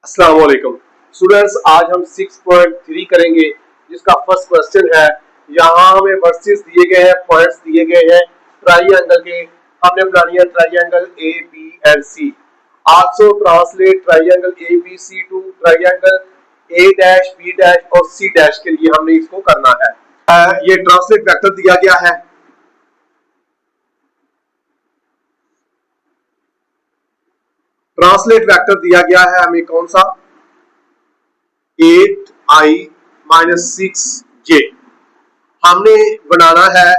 अस्सलाम वालेकुम स्टूडेंट्स, आज हम 6.3 करेंगे जिसका फर्स्ट क्वेश्चन है। यहाँ हमें वर्सेस दिए गए हैं, पॉइंट्स दिए गए हैं ट्राइंगल के। हमने बनानी है triangle A B and C. Also translate triangle A B C to triangle A dash B dash और सी डैश के लिए हमने इसको करना है। ये ट्रांसलेट वेक्टर दिया गया है। ट्रांसलेट वेक्टर दिया गया है हमें कौन सा, 8i माइनस 6j। हमने बनाना है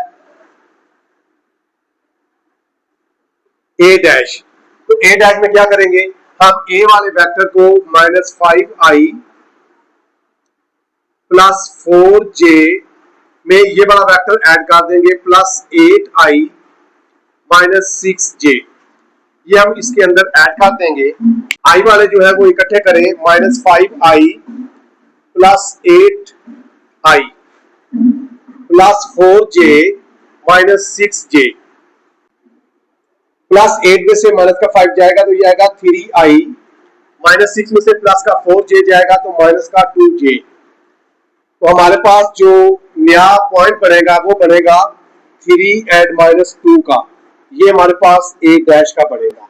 a डैश। तो a डैश में क्या करेंगे, हम a वाले वेक्टर को -5i प्लस 4j में ये वाला वेक्टर ऐड कर देंगे प्लस 8i माइनस 6j। ये हम इसके अंदर ऐड कर देंगे। i वाले जो है वो इकट्ठे करें, -5i plus 8i plus 4j minus 6j। Plus 8 में से माइनस का 5 जाएगा तो ये आएगा 3i, माइनस 6 में से प्लस का 4j जाएगा तो माइनस का 2j। तो हमारे पास जो नया पॉइंट बनेगा वो बनेगा 3 एंड -2 का। ये हमारे पास a डैश का बनेगा।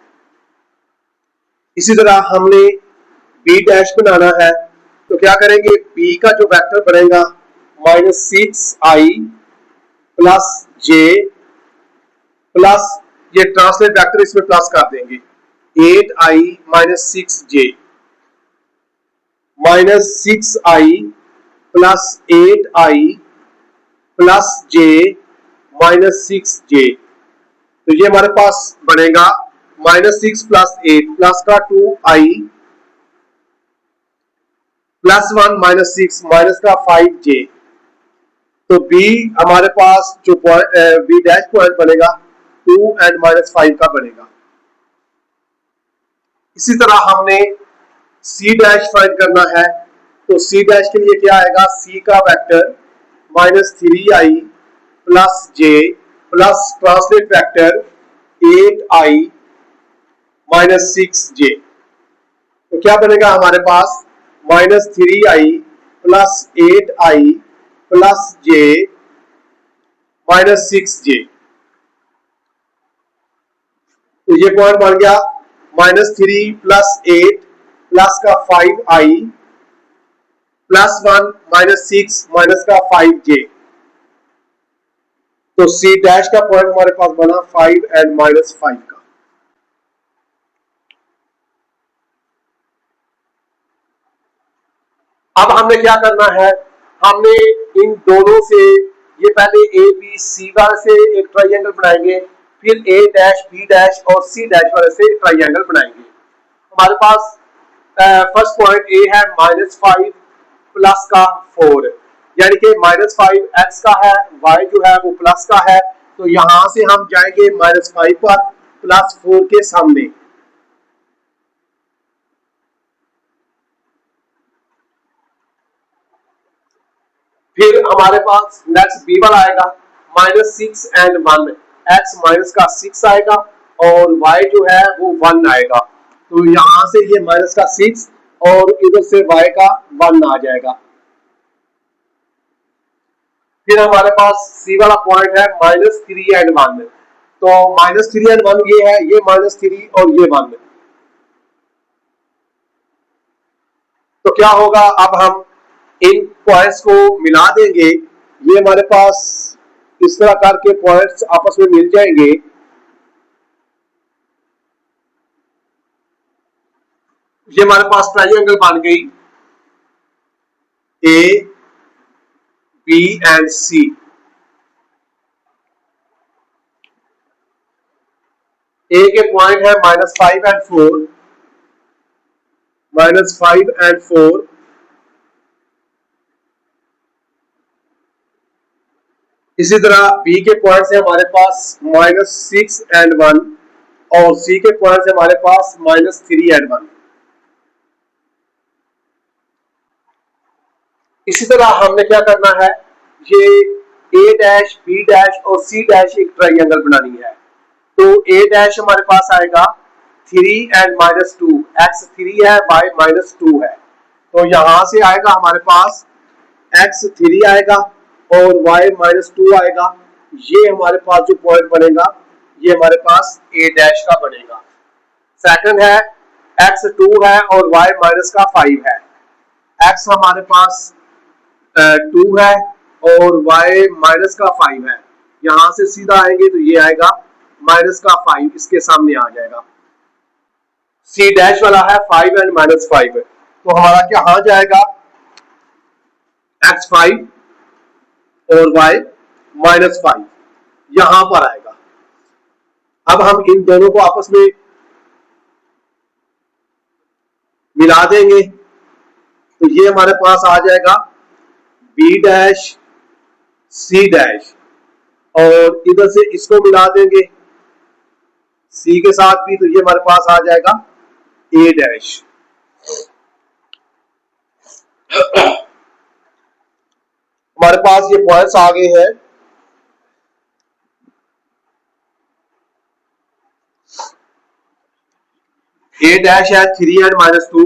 इसी तरह हमने b डैश बनाना है, तो क्या करेंगे, b का जो वेक्टर बनेगा -6i प्लस j प्लस ये ट्रांसलेट वेक्टर इसमें प्लस कर देंगे 8i minus 6j minus 6i plus 8i plus j minus 6j। तो ये हमारे पास बनेगा -6 प्लस 8 प्लस का 2i प्लस 1 माइनस 6 माइनस का 5j। तो b हमारे पास जो b डैश पॉइंट बनेगा 2 एंड -5 का बनेगा। इसी तरह हमने c डैश फाइंड करना है, तो c डैश के लिए क्या आएगा, c का vector -3i plus j plus translate vector 8i minus 6j। तो क्या बनेगा हमारे पास -3i plus 8i plus j minus 6j। तो ये पॉइंट बन गया -3 प्लस 8 प्लस का 5i प्लस 1 माइनस 6 माइनस का 5j। तो C डैश का पॉइंट हमारे पास बना 5 एंड -5 का। अब हमने क्या करना है, हमने इन दोनों से ये पहले ए बी सी वाले से एक ट्राइंगल बनाएंगे, फिर ए डैश बी डैश और सी डैश वाले से ट्राइंगल बनाएंगे। हमारे पास फर्स्ट पॉइंट ए है -5 प्लस का 4, यानी कि -5 x का है, y जो है वो प्लस का है। तो यहां से हम जाएंगे -5 पर प्लस 4 के सामने। फिर हमारे पास नेक्स्ट b वाला आएगा -6 एंड 1, x माइनस का 6 आएगा और y जो है वो 1 आएगा। तो यहां से ये माइनस का 6 और इधर से y का 1 आ जाएगा। फिर हमारे पास C वाला पॉइंट है -3 एंड 1। तो -3 एंड 1 ये है, ये -3 और ये 1। तो क्या होगा, अब हम इन पॉइंट्स को मिला देंगे। ये हमारे पास इस तरह करके पॉइंट्स आपस में मिल जाएंगे। ये हमारे पास ट्राइंगल बन गई A B and C। A के पॉइंट है -5 एंड 4, -5 एंड 4। इसी तरह B के पॉइंट से हमारे पास -6 एंड 1 और C के पॉइंट से हमारे पास -3 एंड 1। इसी तरह हमने क्या करना है, ये A डैश B डैश और C डैश एक ट्राइंगल बनानी है। तो A डैश हमारे पास आएगा 3 एंड -2, x3 है y-2 है, तो यहां से आएगा हमारे पास x3 आएगा और y-2 आएगा। ये हमारे पास जो पॉइंट बनेगा ये हमारे पास a डैश का बनेगा। सेकंड है x2 है और y-5 है। x हमारे पास 2 है और y-5 है। यहां से सीधा आएंगे तो ये आएगा -5, इसके सामने आ जाएगा। c डैश वाला है 5 एंड -5 है, तो हमारा क्या आ जाएगा x5 और y-5 यहां पर आएगा। अब हम इन दोनों को आपस में मिला देंगे तो ये हमारे पास आ जाएगा b डैश c डैश, और इधर से इसको मिला देंगे c के साथ भी, तो ये हमारे पास आ जाएगा a डैश। हमारे पास ये पॉइंट्स आ गए हैं। a डैश है 3 एंड -2,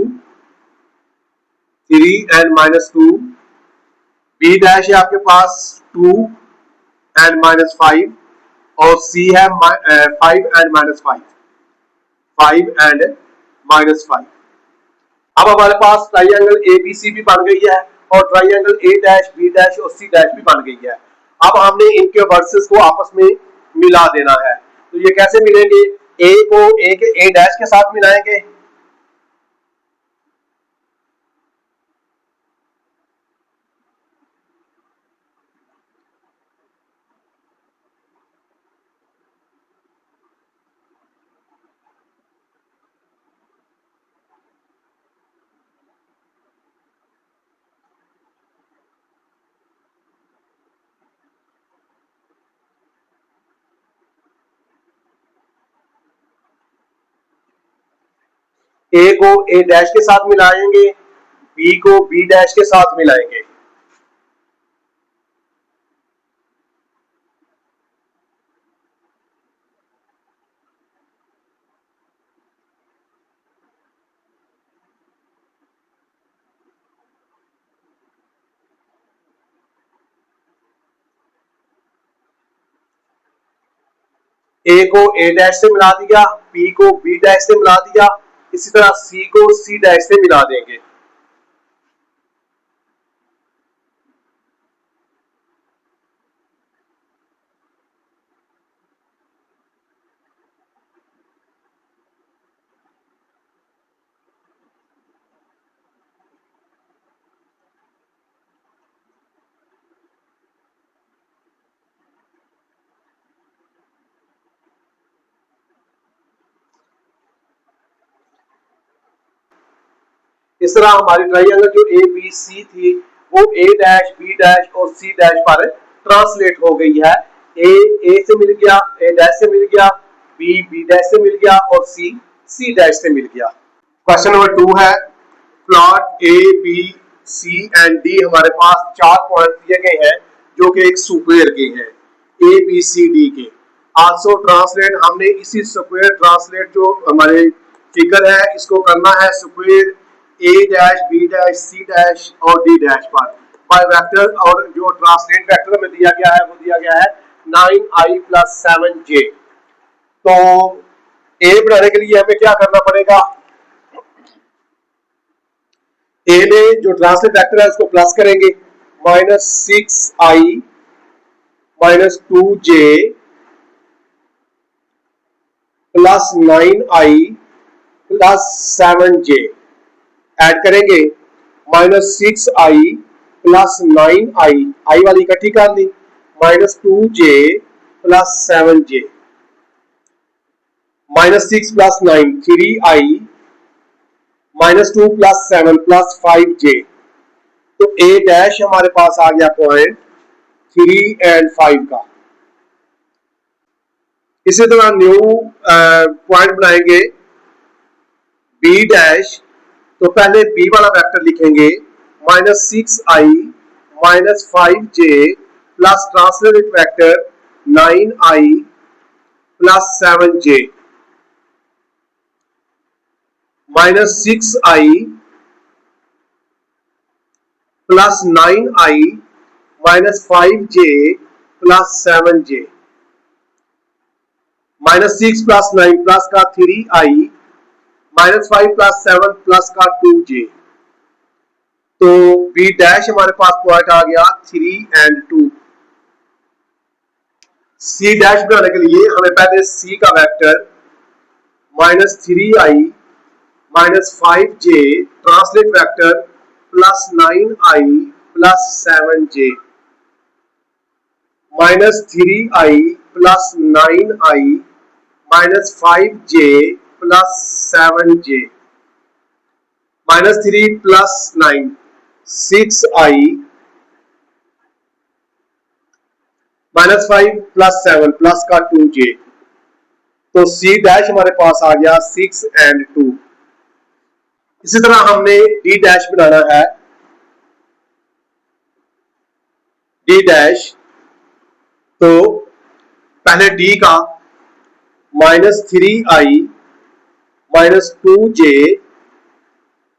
3 एंड -2, b डैश है आपके पास 2 एंड -5 और c है 5 एंड -5, 5 एंड -5। अब हमारे पास ट्राइंगल ABC भी बन गई है और triangle A dash B dash और C डैश भी बन गई है। अब हमने इनके वर्सेस को आपस में मिला देना है, तो ये कैसे मिलेंगे? A को A के A डैश के साथ मिलाएंगे, A को A डैश के साथ मिलाएंगे, B को B डैश के साथ मिलाएंगे। A को A डैश से मिला दिया, B को B डैश से मिला दिया, इसी तरह C को C डैश से मिला देंगे। इस तरह हमारी ट्राइंगल जो ABC थी वो A डैश B डैश और C डैश पर ट्रांसलेट हो गई है। A से मिल गया, A डैश से मिल गया, B B डैश से मिल गया और C C डैश से मिल गया। क्वेश्चन नंबर 2 है, plot A B C and D हमारे पास 4 पॉइंट दिए गए हैं जो कि एक स्क्वायर के हैं A B C D के। आल्सो ट्रांसलेट, हमने इसी स्क्वायर ट्रांसलेट जो हमारे फिगर है इसको करना है square A dash B dash C dash और D डैश पर बाय वेक्टर, और जो ट्रांसलेट वेक्टर में दिया गया है वो दिया गया है 9i + 7j। तो A बनाने के लिए हमें क्या करना पड़ेगा? A में जो ट्रांसलेट वेक्टर है उसको प्लस करेंगे, -6i -2j + 9i + 7j add करेंगे, -6i + 9i, i वाली इकट्ठी कर ली, -2j + 7j, -6 + 9 3i, -2 + 7 + 5j। तो A डैश हमारे पास आ गया पॉइंट 3 एंड 5 का। इसी तरह न्यू पॉइंट बनाएंगे B डैश, तो पहले B वाला वेक्टर लिखेंगे -6i -5j plus translate vector 9i + 7j। -6i plus 9i -5j plus 7j, -6 plus 9 plus का 3i -5 प्लस 7 प्लस का 2j। तो बी डैश हमारे पास पॉइंट आ गया 3 और 2। सी डैश बनाने के लिए हमें पहले सी का vector -3i -5j translate vector plus 9i plus 7j, -3i plus 9i -5j plus 7j, -3 plus 9 6i -5 plus 7 plus का 2j। तो सी डैश हमारे पास आ गया 6 और 2। इसी तरह हमने डी डैश बनाना है। डी डैश, तो पहले डी का -3i -2j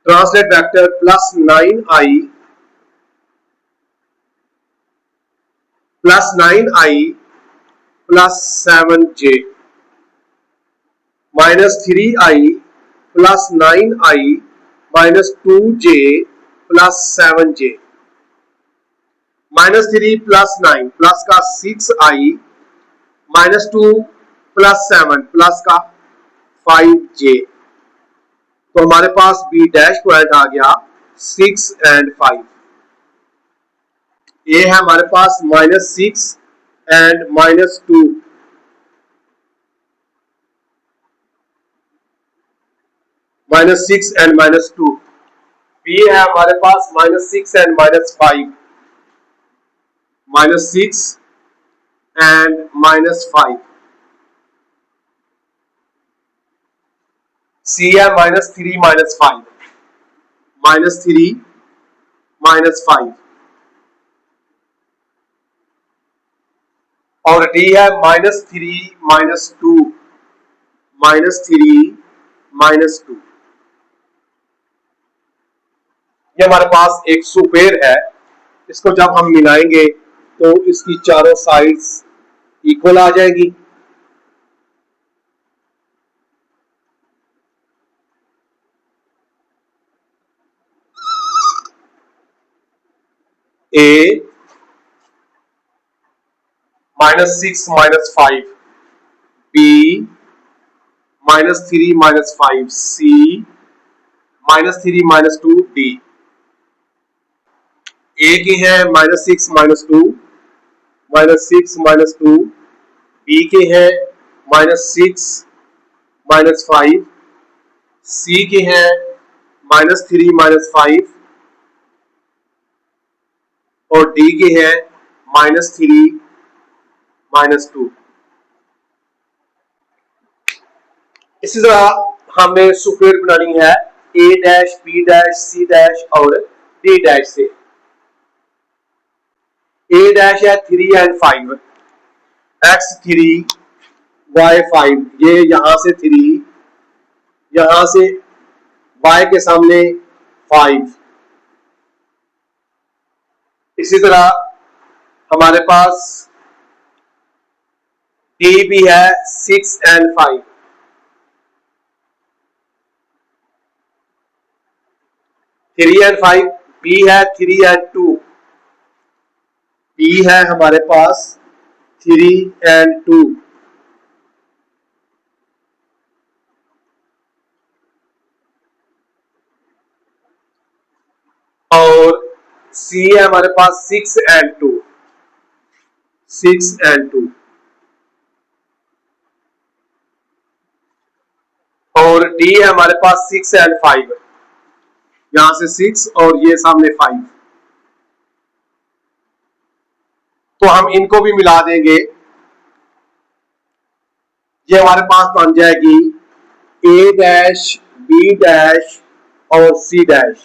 translate vector plus 9i plus 9i plus 7j, -3i plus 9i -2j plus 7j, -3 plus 9 plus का 6i -2 प्लस 7 प्लस का 5j। तो हमारे पास बी डैश पॉइंट आ गया 6 और 5। ये है हमारे पास -6 और -2। -6 और -2। बी है हमारे पास -6 और -5। -6 और -5। सी है -3 -5। -3 -5। और डी है -3 -2। -3 -2। ये हमारे पास एक सुपेर है। इसको जब हम मिलाएंगे तो इसकी चारों साइड्स इक्वल आ जाएगी। ए -6 -5, बी -3 -5, सी -3 -2, डी। ए के हैं -6 -2, -6 -2। बी के हैं -6 -5। सी के हैं -3 -5 और डी के हैं -3 -2। इसी तरह हमें सुपेर बनानी है A dash, B dash, C dash और डी डैश से। ए डैश है 3 और 5, x3 y5। ये यहां से 3, यहां से y के सामने 5। इसी तरह हमारे पास डी भी है 6 और 5। 3 और 5। बी है 3 और 2। बी है हमारे पास 3 और 2। और सी है हमारे पास 6 और 2। 6 और 2। और डी है हमारे पास 6 और 5। यहां से 6 और ये सामने 5। तो हम इनको भी मिला देंगे। ये हमारे पास बन जाएगी ए डैश, बी डैश और सी डैश।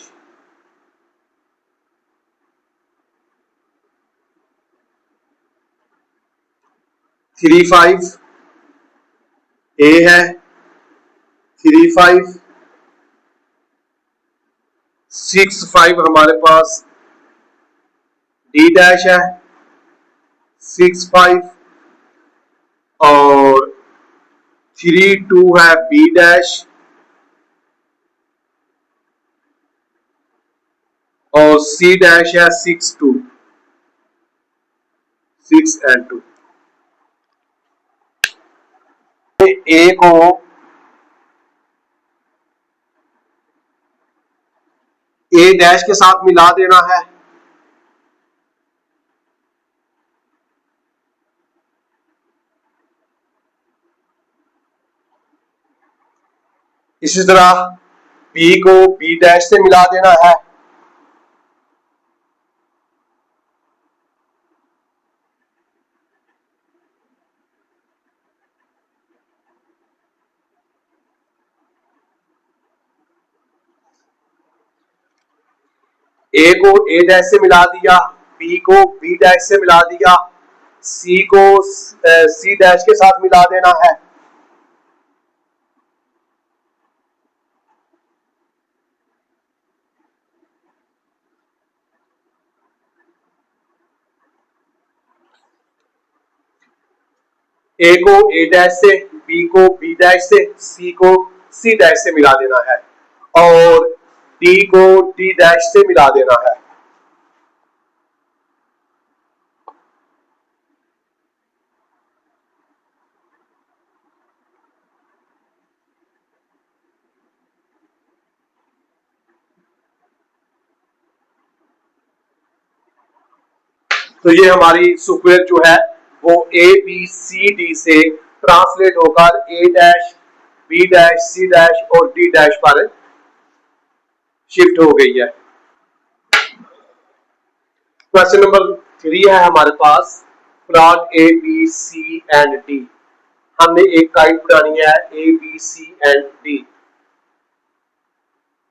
थ्री 5 ए है, 3 5 6 5 हमारे पास डी डैश है, 6 5 और 3 2 है बी डैश और सी डैश है 6 2 6 एंड 2। ए को ए डैश के साथ मिला देना है, इसी तरह बी को बी डैश से मिला देना है, ए को ए डैश से मिला दिया, बी को बी डैश से मिला दिया, सी को सी डैश के साथ मिला देना है, ए को ए डैश से, बी को बी डैश से, सी को सी डैश से मिला देना है और डी को डी डैश से मिला देना है। तो ये हमारी सीक्वेंस जो है वो ए बी सी डी से ट्रांसलेट होकर A dash B dash C dash और डी डैश पर शिफ्ट हो गई है। क्वेश्चन नंबर 3 है हमारे पास, plot A B C and D. हमने एक काइट बनानी है A B C and D.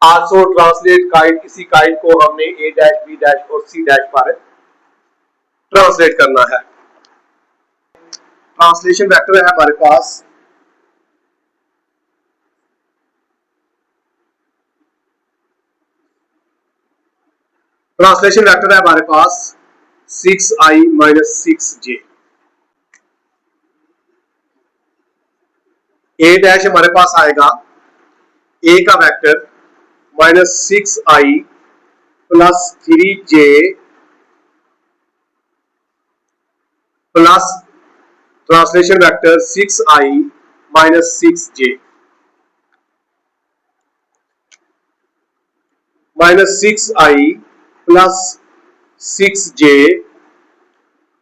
Also translate kite, किसी काइट को हमने ए डैश बी डैश और सी डैश पर ट्रांसलेट करना है। ट्रांसलेशन वेक्टर है हमारे पास ट्रांसलेशन वेक्टर है हमारे पास 6i माइनस 6j। ए डैश हमारे पास आएगा ए का vector minus 6i plus 3j plus translation vector 6i minus 6j minus 6i plus 6j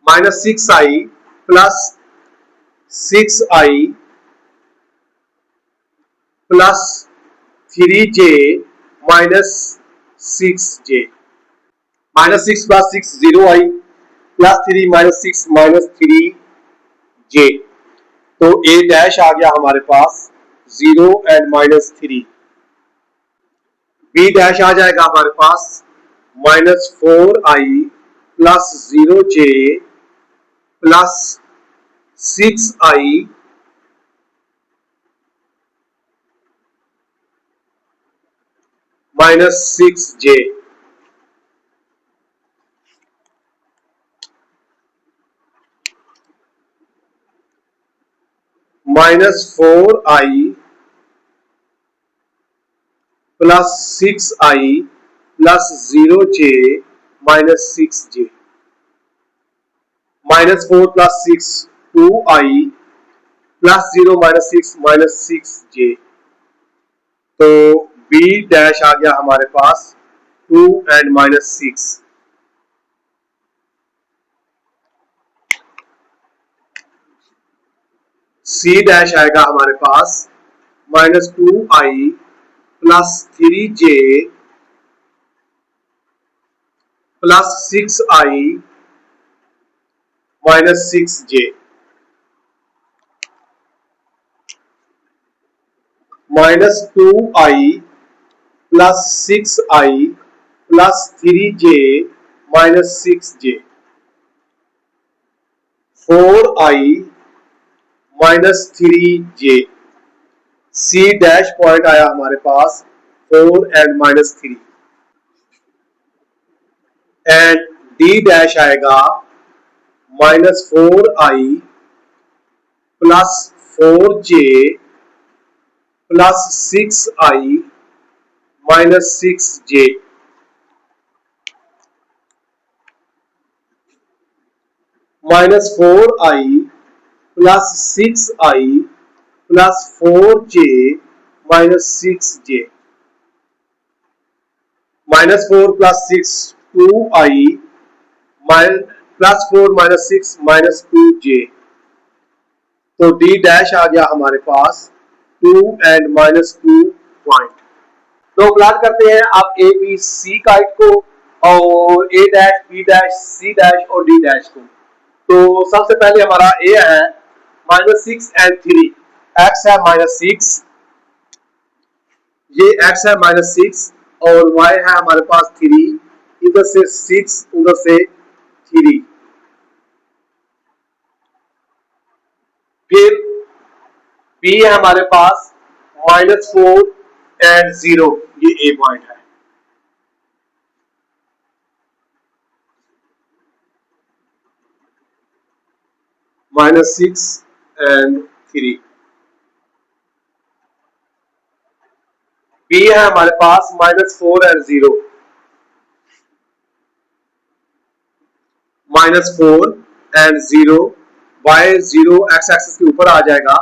minus 6i plus 6i plus 3j minus 6j minus 6 plus 6 0i plus 3 minus 6 minus 3j। तो A dash आ गया हमारे पास 0 and minus 3। B dash आ जाएगा हमारे पास minus 4i plus 0j plus 6i minus 6j minus 4i plus 6i plus 0j minus 6j minus 4 plus 6 2i plus 0 minus 6 minus 6j। तो बी डैश आ गया हमारे पास 2 एंड माइनस 6। सी डैश आएगा हमारे पास minus 2i plus 3j plus 6i minus 6j minus 2i plus 6i plus 3j minus 6j 4i minus 3j। C dash point आया हमारे पास 4 and minus 3। And D dash आएगा -4i plus 4j plus 6i minus 6j। -4i plus 6i plus 4j minus 6j। -4 plus 6 2i plus 4 minus 6 minus 2j। तो D dash आ गया हमारे पास 2 and -2 point. तो प्लाट करते हैं आप ए बी सी काइट को और A dash B dash C dash और डी डैश को। तो सबसे पहले हमारा ए है -6 एंड 3, एक्स है -6, ये एक्स है -6 और वाई है हमारे पास 3, इधर से 6 उधर से 3। फिर बी है हमारे पास -4 एंड 0, ये ए पॉइंट है। -6 एंड 3। बी है हमारे पास -4 and 0, -4 and 0, Y 0 X axis के ऊपर आ जाएगा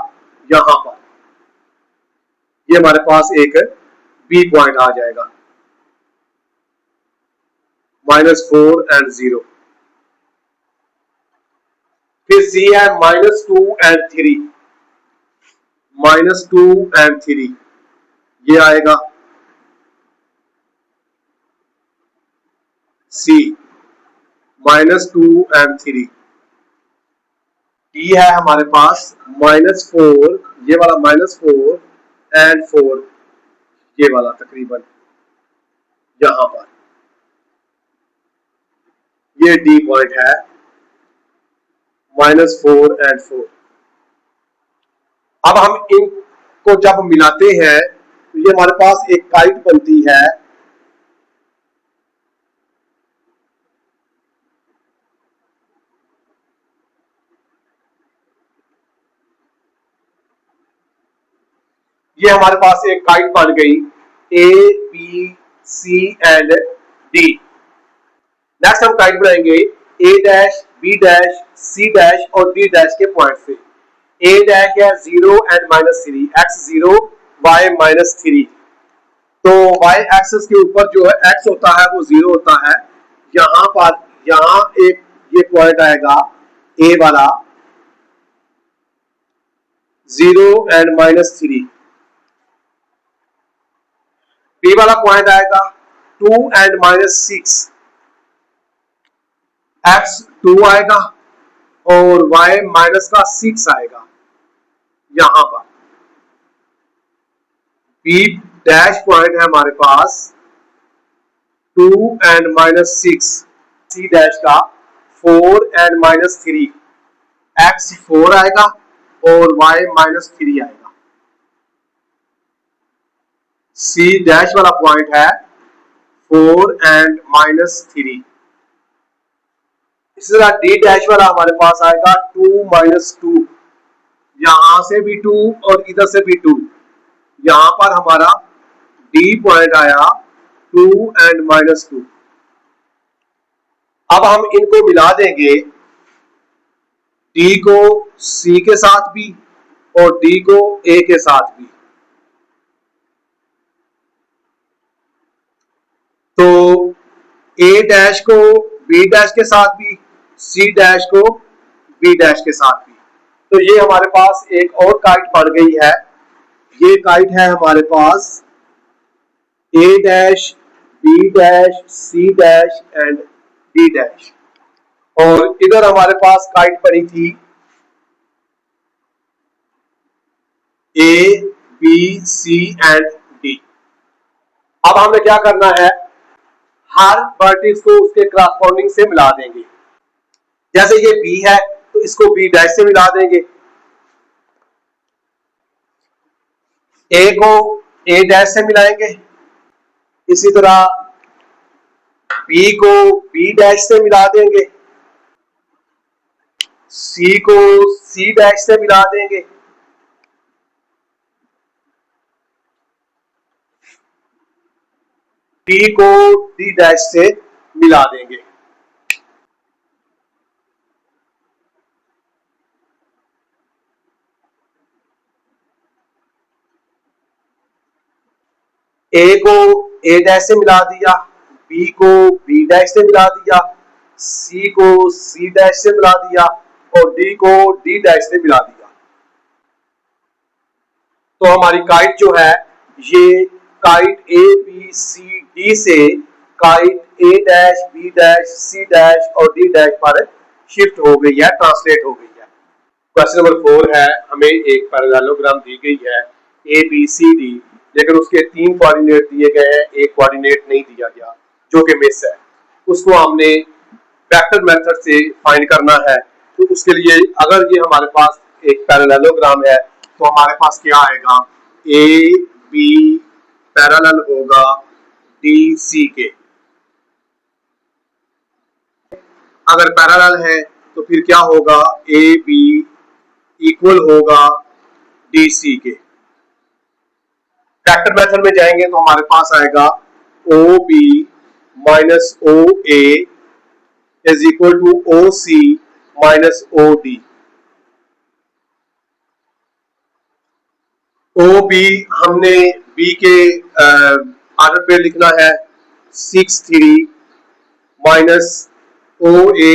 यहां पर, ये हमारे पास एक बी पॉइंट आ जाएगा -4 एंड 0। फिर सी है -2 एंड 3, -2 एंड 3, ये आएगा सी -2 एंड 3। डी है हमारे पास -4, ये वाला -4 एंड 4, ये वाला तकरीबन यहां पर, ये डी पॉइंट है -4 एंड 4। अब हम इनको जब मिलाते हैं तो ये हमारे पास एक काइट बनती है। ये हमारे पास एक काइट बन गई A B C and D. Next हम काइट बनाएंगे A dash B dash C dash और डी डैश के पॉइंट से। ए डैश है 0 एंड -3, एक्स 0 वाई -3। तो वाई एक्सिस के ऊपर जो है एक्स होता है वो 0 होता है। यहां पर यहां एक ये पॉइंट आएगा ए वाला 0 एंड -3। बी वाला पॉइंट आएगा 2 एंड -6, एक्स 2 आएगा और वाई -6 आएगा यहां पर। बी डैश पॉइंट है हमारे पास 2 एंड -6, सी डैश का 4 एंड -3, एक्स 4 आएगा और वाई -3 आएगा। सी डैश वाला पॉइंट है 4 एंड -3। इसी तरह डी डैश वाला हमारे पास आएगा 2 -2, यहां से भी 2 और इधर से भी 2, यहां पर हमारा डी पॉइंट आया 2 एंड -2। अब हम इनको मिला देंगे, डी को सी के साथ भी और डी को ए के साथ भी। तो ए डैश को बी डैश के साथ भी, सी डैश को बी डैश के साथ भी। तो ये हमारे पास एक और काइट बन गई है। ये काइट है हमारे पास A dash B dash C dash and D dash, और इधर हमारे पास काइट पड़ी थी A B C and D. अब हमें क्या करना है, हर वर्टेक्स को उसके करस्पॉन्डिंग से मिला देंगे। जैसे ये बी है तो इसको बी डैश से मिला देंगे, ए को ए डैश से मिलाएंगे, इसी तरह बी को बी डैश से मिला देंगे, सी को सी डैश से मिला देंगे, डी को डी डैश से मिला देंगे। ए को ए डैश से मिला दिया, बी को बी डैश से मिला दिया, सी को सी डैश से मिला दिया और डी को डी डैश से मिला दिया। तो हमारी काइट जो है ये kite A B C D से kite A dash B dash C dash और डी डैश पर शिफ्ट हो गई है, ट्रांसलेट हो गई है। क्वेश्चन नंबर 4 है, हमें एक पैरेललोग्राम दी गई है ए बी सी डी, लेकिन उसके 3 कोऑर्डिनेट दिए गए हैं, एक कोऑर्डिनेट नहीं दिया गया जो कि मिस है। उसको हमने वेक्टर मेथड से फाइंड करना है। तो उसके लिए अगर ये हमारे पास एक पैरेललोग्राम है तो हमारे पास क्या आएगा, ए बी पैरेलल होगा डी सी के। अगर पैरेलल है तो फिर क्या होगा, ए बी इक्वल होगा डी सी के। वेक्टर मेथड में जाएंगे तो हमारे पास आएगा O B minus O A is equal to O C minus O D. O B हमने बी के आर्डर पे लिखना है 6 3 माइनस ओ ए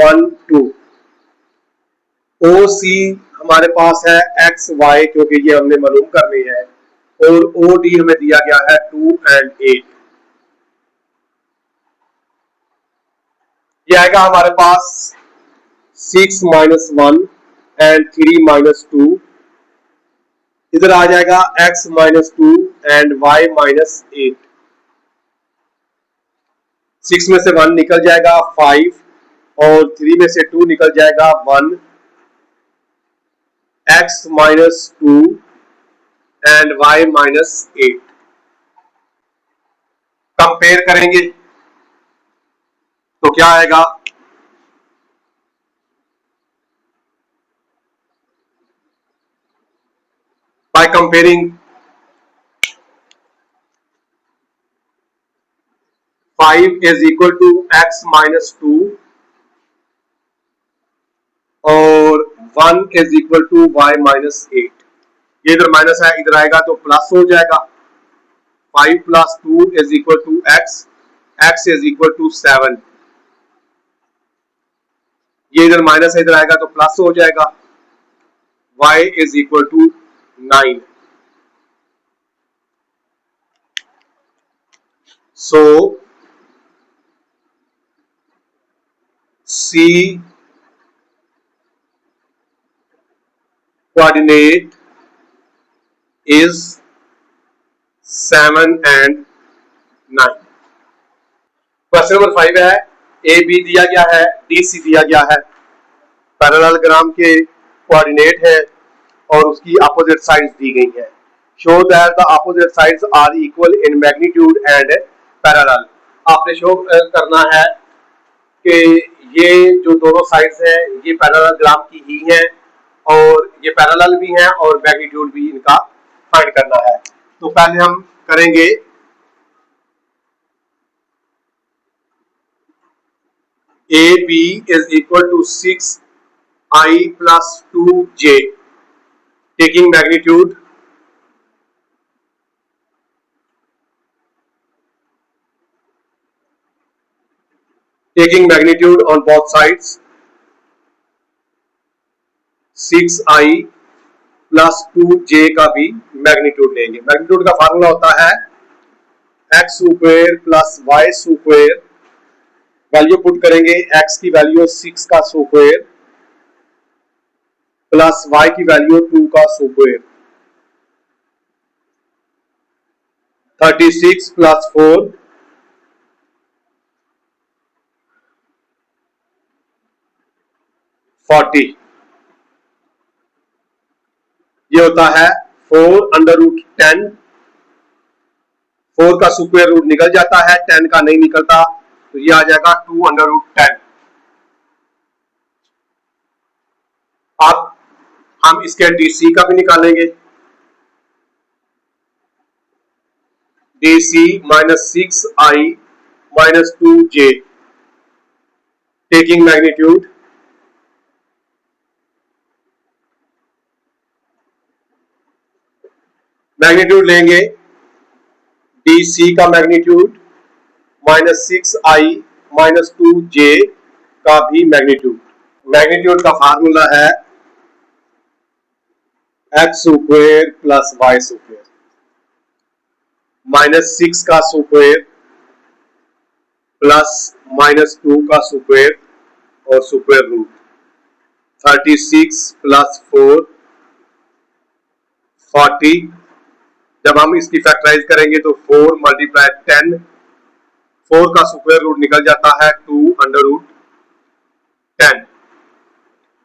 1 2। ओ सी हमारे पास है एक्स वाई क्योंकि ये हमने मालूम करने हैं, और ओ डी हमें दिया गया है 2 and 8। ये आएगा हमारे पास 6 माइनस 1 एंड 3 माइनस 2। इधर आ जाएगा x minus 2 and y minus 8। 6 में से 1 निकल जाएगा 5 और 3 में से 2 निकल जाएगा 1। x minus 2 and y minus 8। Compare करेंगे तो क्या आएगा, by comparing 5 is equal to x minus 2 और 1 is equal to y minus 8। ये इधर माइनस है, इधर आएगा तो प्लस हो जाएगा। 5 plus 2 is equal to x, x is equal to 7। ये इधर माइनस है, इधर आएगा तो प्लस हो जाएगा। y is equal to 9। So C coordinate is 7 and 9। Question number 5 है, ए बी दिया गया है, डी सी दिया गया है, पैरेललोग्राम के कोऑर्डिनेट है और उसकी अपोजिट साइड्स दी गई है। Show that the opposite sides are equal in magnitude and parallel. आपने शो करना है कि ये जो दोनों साइड्स हैं ये पैरेललोग्राम की ही हैं और ये पैरेलल भी हैं और मैग्नीट्यूड भी इनका फाइंड करना है। तो पहले हम करेंगे A B is equal to 6i plus 2j, taking magnitude on both sides। 6i plus 2j का भी मैग्नीट्यूड लेंगे। मैग्नीट्यूड का फार्मूला होता है x square plus y square, value put करेंगे, x की वैल्यू 6 का स्क्वायर प्लस y की वैल्यू 2 का स्क्वायर, 36 प्लस 4 40। ये होता है 4 अंडर रूट 10। 4 का स्क्वायर रूट निकल जाता है, 10 का नहीं निकलता, तो ये आ जाएगा 2√10। अब हम इसके DC का भी निकालेंगे। DC -6i -2j, taking magnitude लेंगे DC का मैग्नीट्यूड -6i -2j का भी मैग्नीट्यूड। मैग्नीट्यूड का फार्मूला है x square plus y square, -6 का स्क्वायर प्लस -2 का स्क्वायर और स्क्वायर रूट। 36 प्लस 4 40। जब हम इसकी फैक्टराइज करेंगे तो 4 मल्टीप्लाई 10, 4 का स्क्वायर रूट निकल जाता है 2√10।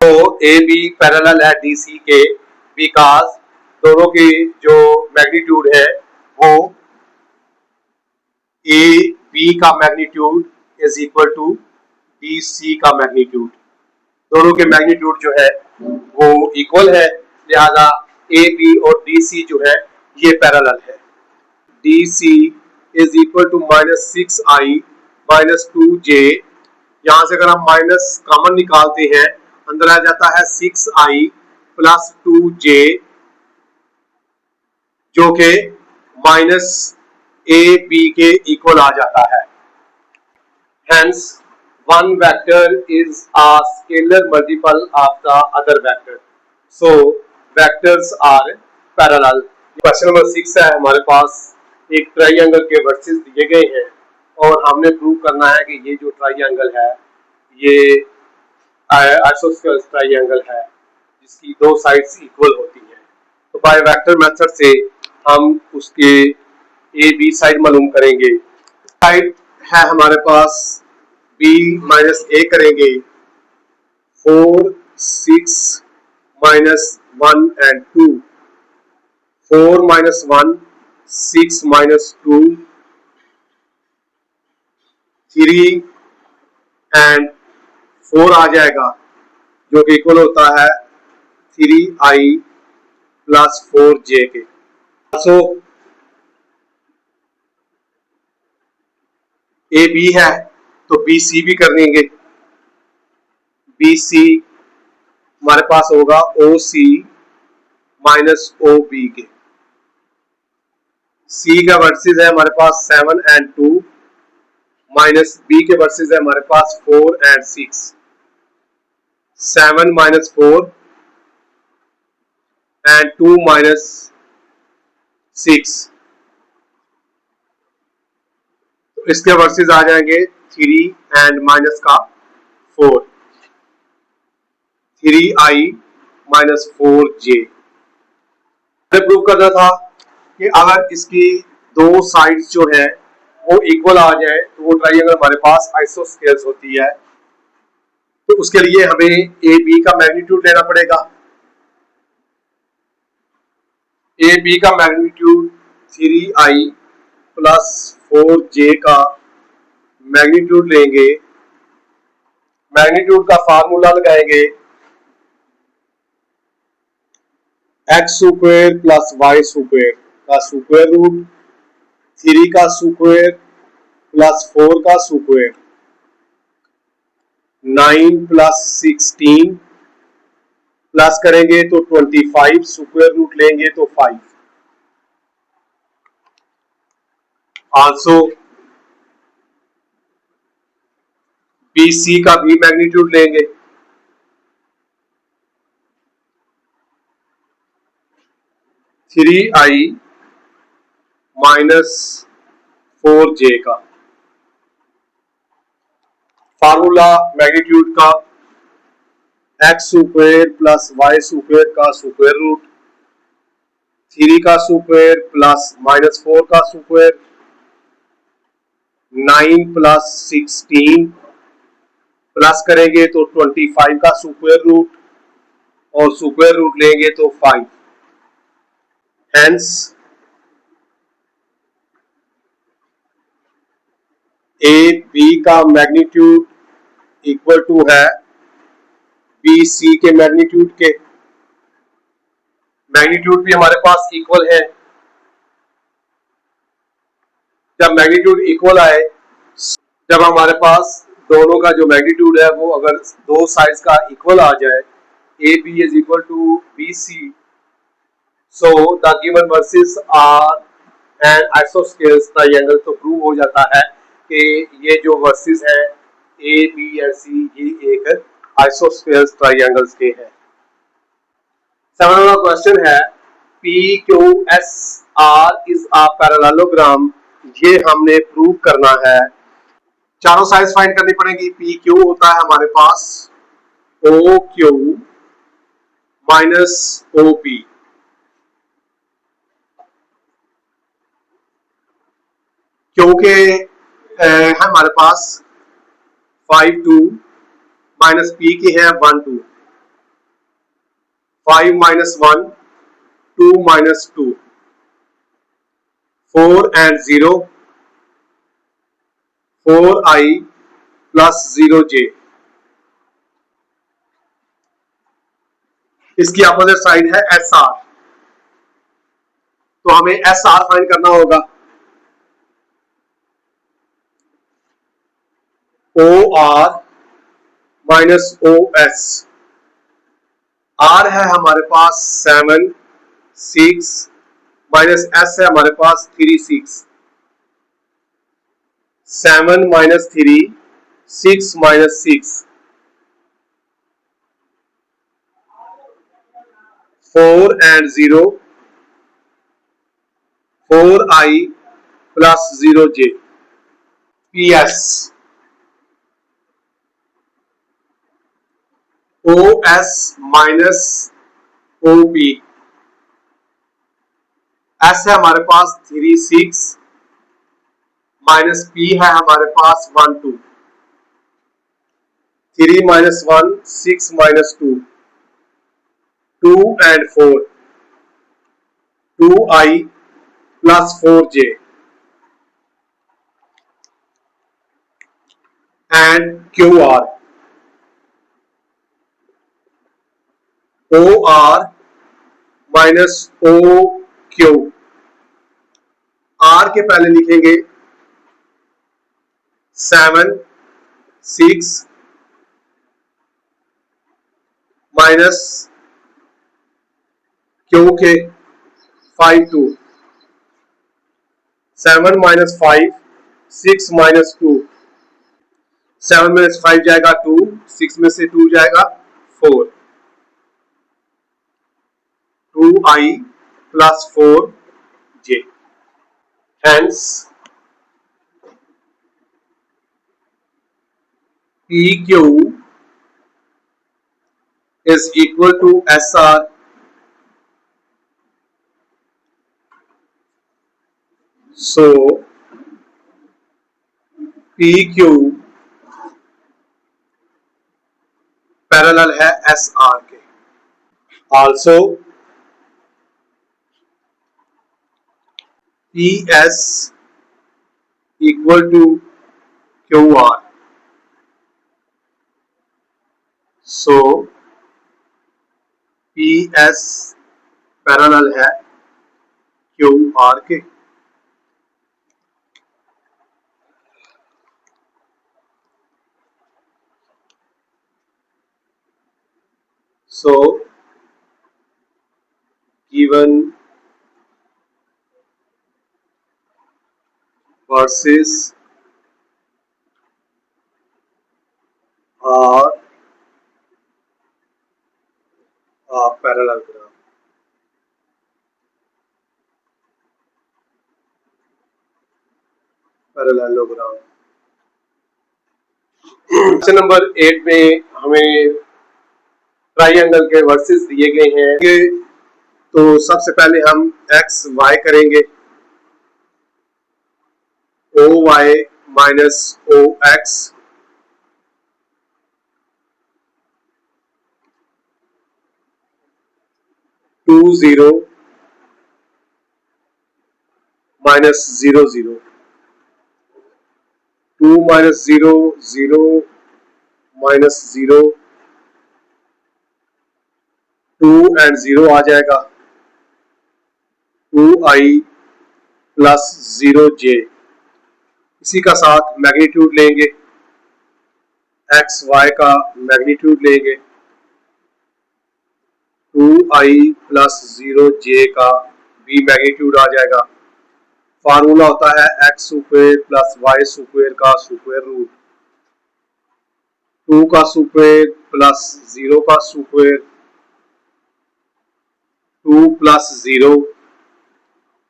तो ए बी पैरेलल है DC के, बिकॉज दोनों की जो मैग्नीट्यूड है वो ए बी का magnitude is equal to DC का मैग्नीट्यूड। दोनों के मैग्नीट्यूड जो है वो इक्वल है, लिहाजा ए बी और DC जो है ये पैरेलल है। DC is equal to -6i -2j। यहां से अगर हम माइनस कॉमन निकालते हैं, अंदर आ जाता है 6i प्लस 2j, जो के -ab के इक्वल आ जाता है। Hence, one vector is a scalar multiple of the other vector. So, vectors are parallel. Question number 6 है हमारे पास। एक ट्राइंगल के वर्सेस दिए गए हैं और हमने प्रूव करना है कि ये जो ट्राइंगल है ये आइसोस्केल ट्राइंगल है जिसकी दो साइड्स इक्वल होती हैं। तो बाय वेक्टर मेथड से हम उसके ए बी साइड मालूम करेंगे। साइड है हमारे पास b -a करेंगे, 4 6 -1 and 2, 4 -1 6 -2 3 and 4 आ जाएगा, जो कि इक्वल होता है 3i प्लस 4j के। सो ए बी है तो बी सी भी कर देंगे। बी सी हमारे पास होगा ओ सी माइनस ओ बी के। सी का वर्सेस है हमारे पास 7 and 2 माइनस बी के वर्सेस है हमारे पास 4 and 6। 7 - 4 and 2 - 6। तो इसके वर्सेस आ जाएंगे 3 and माइनस का 4, 3i - 4j। प्रूव करना था कि अगर इसकी दो साइड्स जो है वो इक्वल आ जाए तो वो ट्राइंगल हमारे पास आइसोस्केल्स होती है। तो उसके लिए हमें ए बी का मैग्नीट्यूड लेना पड़ेगा। ए बी का मैग्नीट्यूड 3i प्लस 4j का मैग्नीट्यूड लेंगे। मैग्नीट्यूड का फार्मूला लगाएंगे x square plus y square का स्क्वायर रूट, 3 का स्क्वायर प्लस 4 का स्क्वायर, 9 प्लस 16 प्लस करेंगे तो 25, स्क्वायर रूट लेंगे तो 5। आल्सो BC का भी मैग्नीट्यूड लेंगे। -3i - 4j का फार्मूला मैग्नीट्यूड का x square plus y square का स्क्वायर रूट, 3 का स्क्वायर प्लस -4 का स्क्वायर, 9 प्लस 16 प्लस करेंगे तो 25 का स्क्वायर रूट और स्क्वायर रूट लेंगे तो 5। Hence ए बी का मैग्नीट्यूड इक्वल टू है बी सी के मैग्नीट्यूड के, मैग्नीट्यूड भी हमारे पास इक्वल है। जब मैग्नीट्यूड इक्वल आए, जब हमारे पास दोनों का जो मैग्नीट्यूड है वो अगर दो साइड्स का इक्वल आ जाए, A B is equal to B C, so the given versus are and isosceles triangle, तो प्रूव हो जाता है कि ये जो वर्सेस है ए बी एंड सी ये एक आइसोस्केल्स ट्रायंगल्स के हैं। 7 नंबर क्वेश्चन है P Q S R is a parallelogram, ये हमने प्रूव करना है। चारों साइड्स फाइंड करनी पड़ेगी। पी क्यू होता है हमारे पास O Q minus O P, क्योंकि हमारे पास 5 2 माइनस पी की है 1 2, 5 minus 1 2 minus 2, 4 and 0 4 i plus 0 j. इसकी अपोजिट साइड है एस आर, तो हमें एस आर फाइंड करना होगा। O R minus O S, R है हमारे पास 7 6 माइनस एस है हमारे पास 3 6, 7 minus 3 6 minus 6, 4 and 0 4 i plus 0 j. P S O S minus O P, S है हमारे पास 3 6 माइनस पी है हमारे पास 1 2, 3 minus 1 6 minus 2 2 and 4 2 i plus 4 j and Q R O R minus O Q. R के पहले लिखेंगे 7 6 minus Q के 5 2, 7 माइनस 5 6 माइनस 2, 7 में से 5 जाएगा 2, 6 में से 2 जाएगा 4, 2 i plus 4 j. Hence P Q is equal to SR, so PQ parallel है SR के। Also PS equal to QR, so PS parallel है QR के। So given verses are a parallelogram, parallelogram. Question number 8 में हमें triangle के versus दिए गए हैं, तो सबसे पहले हम एक्स वाई करेंगे। O Y minus O X, two 0 minus 0 0, 2 minus 0 0 minus 0 2 and 0 आ जाएगा 2i प्लस 0j। इसी का साथ मैग्नीट्यूड लेंगे, एक्स वाई का मैग्नीट्यूड लेंगे, 2i प्लस 0j का भी मैग्नीट्यूड आ जाएगा। फार्मूला होता है X square plus Y square का स्क्वायर रूट, 2 का स्क्वायर प्लस 0 का स्क्वायर, 2 प्लस 0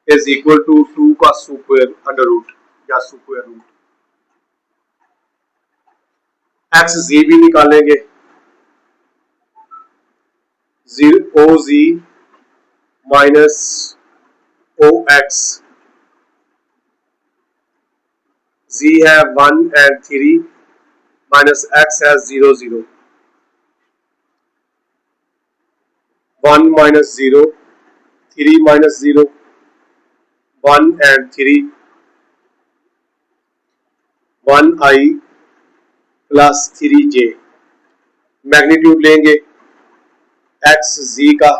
इज इक्वल टू 2 का स्क्वायर अंडर रूट या स्क्वायर रूट। एक्स जी भी निकालेंगे, ओ जी माइनस ओ एक्स, जी है 1 एंड 3 माइनस एक्स है 0 0, 1 minus 0 3 minus 0 1 and 3, 1i plus 3j। Magnitude लेंगे एक्स जी का,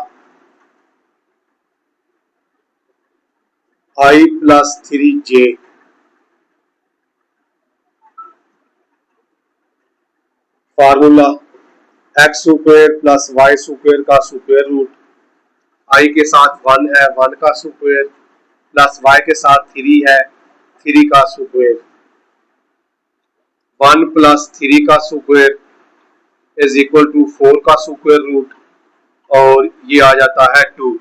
i plus 3j, formula X square plus Y square का square root, i के साथ 1 है 1 का स्क्वायर प्लस y के साथ 3 है 3 का स्क्वायर, 1 प्लस 3 का स्क्वायर इज इक्वल टू 4 का स्क्वायर रूट और ये आ जाता है 2।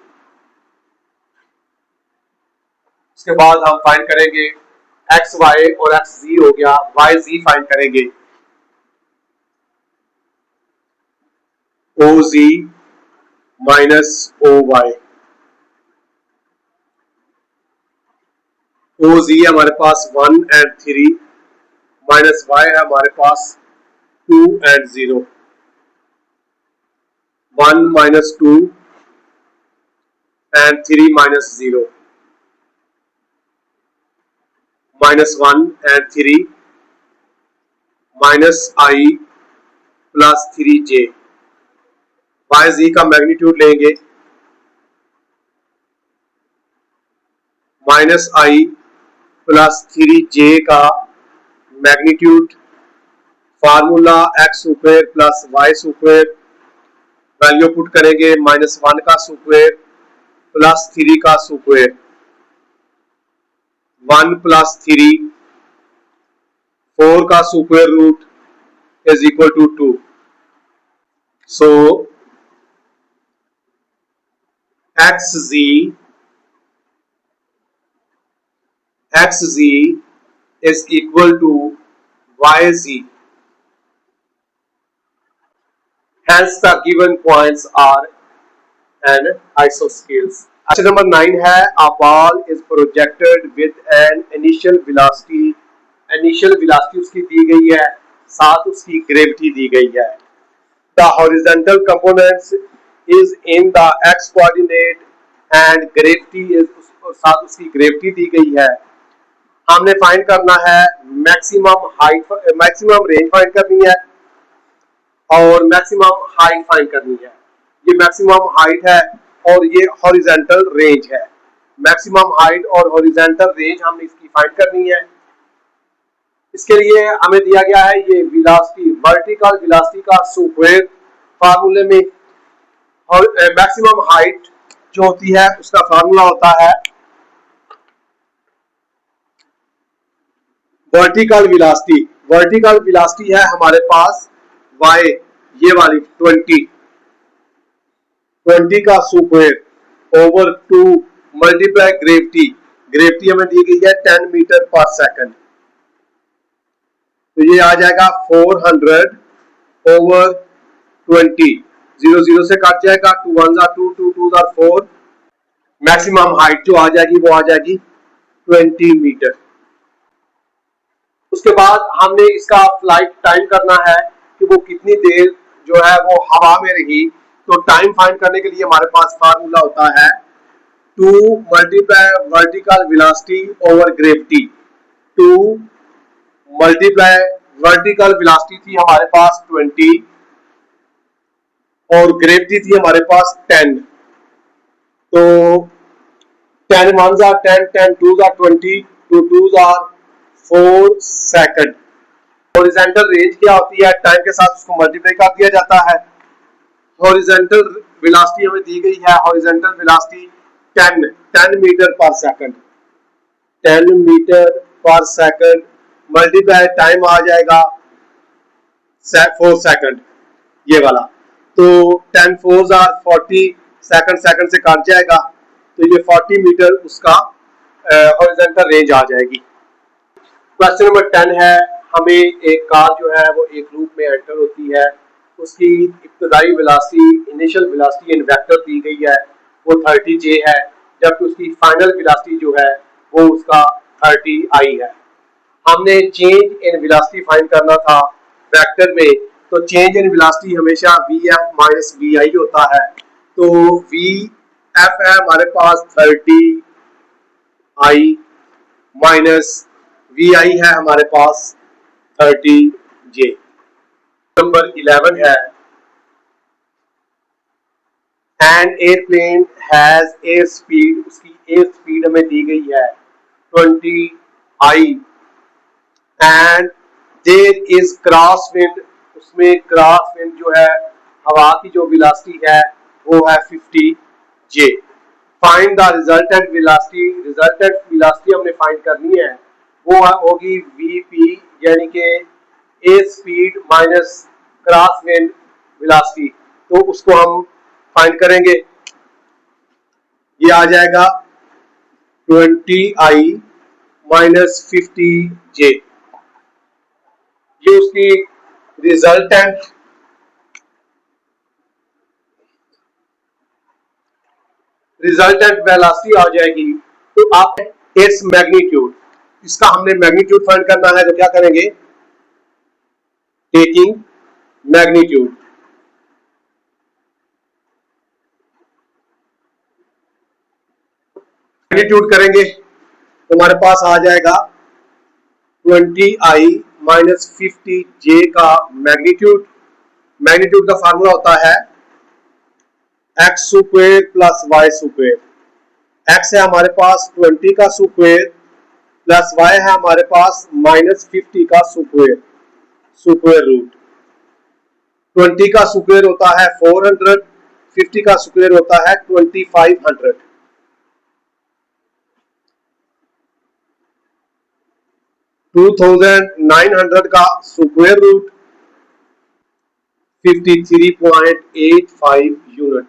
उसके बाद हम फाइंड करेंगे एक्स वाई और एक्स जी हो गया, वाई जी फाइंड करेंगे, ओ जी माइनस ओ वाई, ओ जी हमारे पास 1 एंड 3 माइनस वाई है हमारे पास 2 and 0, 1 minus 2 and 3 minus 0, minus 1 and 3 minus i plus 3j। Y G का मैग्नीट्यूड लेंगे, माइनस आई प्लस 3j का magnitude, formula X square plus Y square, value put करेंगे minus 1 का स्क्वायर प्लस 3 का square, 1 plus 3 4 का square root is equal to 2। So xz is equal to yz, hence the given points are an isosceles। Question number 9 है a ball is projected with an initial velocity, initial velocity उसकी दी गई है, साथ उसकी gravity दी गई है। The horizontal components is in the x coordinate and gravity is, साथ उसकी ग्रेविटी दी गई है। हमने फाइंड करना है maximum height, maximum range find करनी है और मैक्सिमम हाइट फाइंड करनी है। ये मैक्सिमम हाइट है और ये हॉरिजॉन्टल रेंज है। मैक्सिमम हाइट और हॉरिजॉन्टल रेंज हमने इसकी फाइंड करनी है। इसके लिए हमें दिया गया है ये वेलोसिटी, वर्टिकल वेलोसिटी का स्क्वायर फार्मूले में, और मैक्सिमम हाइट जो होती है उसका फार्मूला होता है वर्टिकल वेलोसिटी। वर्टिकल वेलोसिटी है हमारे पास y, ये वाली 20 का square over 2 multiply gravity, gravity हमें दी गई है 10 मीटर पर सेकंड, तो ये आ जाएगा 400 ओवर 20, 0 0 से कट जाएगा, 2 1 2 2 2 4, मैक्सिमम हाइट जो आ जाएगी वो आ जाएगी 20 मीटर। उसके बाद हमने इसका फ्लाइट टाइम करना है कि वो कितनी देर जो है वो हवा में रही। तो टाइम फाइंड करने के लिए हमारे पास फार्मूला होता है 2 multiply vertical velocity over gravity, 2 multiply vertical velocity थी हमारे पास 20 और ग्रेविटी थी हमारे पास 10। तो 10 1s are 10, 10 2s are 20, 2 2s are 4 second. Horizontal range क्या होती है, टाइम के साथ उसको मल्टीप्लाई कर दिया जाता है। हॉरिजॉन्टल वेलोसिटी हमें दी गई है, हॉरिजॉन्टल वेलोसिटी 10 मीटर पर सेकंड, 10 मीटर पर सेकंड मल्टीप्लाई टाइम आ जाएगा 4 सेकंड, ये वाला। तो 10 4s are 40 सेकंड, सेकंड से काट जाएगा तो ये 40 मीटर उसका हॉरिजॉन्टल रेंज आ जाएगी। क्वेश्चन नंबर 10 है, हमें एक कार जो है वो एक लूप में एंटर होती है, उसकी इब्तदाई velocity, initial velocity in vector दी गई है वो 30 J है, जबकि उसकी फाइनल वेलोसिटी जो है वो उसका 30 I है। हमने चेंज इन वेलोसिटी फाइंड करना था वेक्टर में, तो चेंज इन वेलोसिटी हमेशा VF माइनस VI होता है। तो VF है हमारे पास 30 I माइनस VI है हमारे पास 30 J। नंबर 11 है, an airplane has air speed, उसकी एयर स्पीड हमें दी गई है 20 I and there is cross wind, उसमें क्रॉस विंड जो है हवा की जो वेलोसिटी है वो है 50 J। Find the resultant velocity, resultant velocity हमने फाइंड करनी है, वो होगी VP यानी कि air speed minus cross wind velocity. तो उसको हम फाइंड करेंगे, ये आ जाएगा 20 I माइनस 50 J। ये उसकी रिजल्टेंट वेलोसिटी आ जाएगी। तो आप इट्स मैग्नीट्यूड, इसका हमने मैग्नीट्यूड फाइंड करना है, तो क्या करेंगे, टेकिंग मैग्नीट्यूड, मैग्नीट्यूड करेंगे तो हमारे पास आ जाएगा 20 I माइनस 50 J का मैग्नीट्यूड। मैग्नीट्यूड का फार्मूला होता है x square plus y square. x है हमारे पास 20 का स्क्वायर प्लस y है हमारे पास माइनस 50 का स्क्वायर, स्क्वायर रूट। 20 का स्क्वायर होता है 400, 50 का स्क्वायर होता है 2500। 2900 का स्क्वायर रूट 53.85 यूनिट।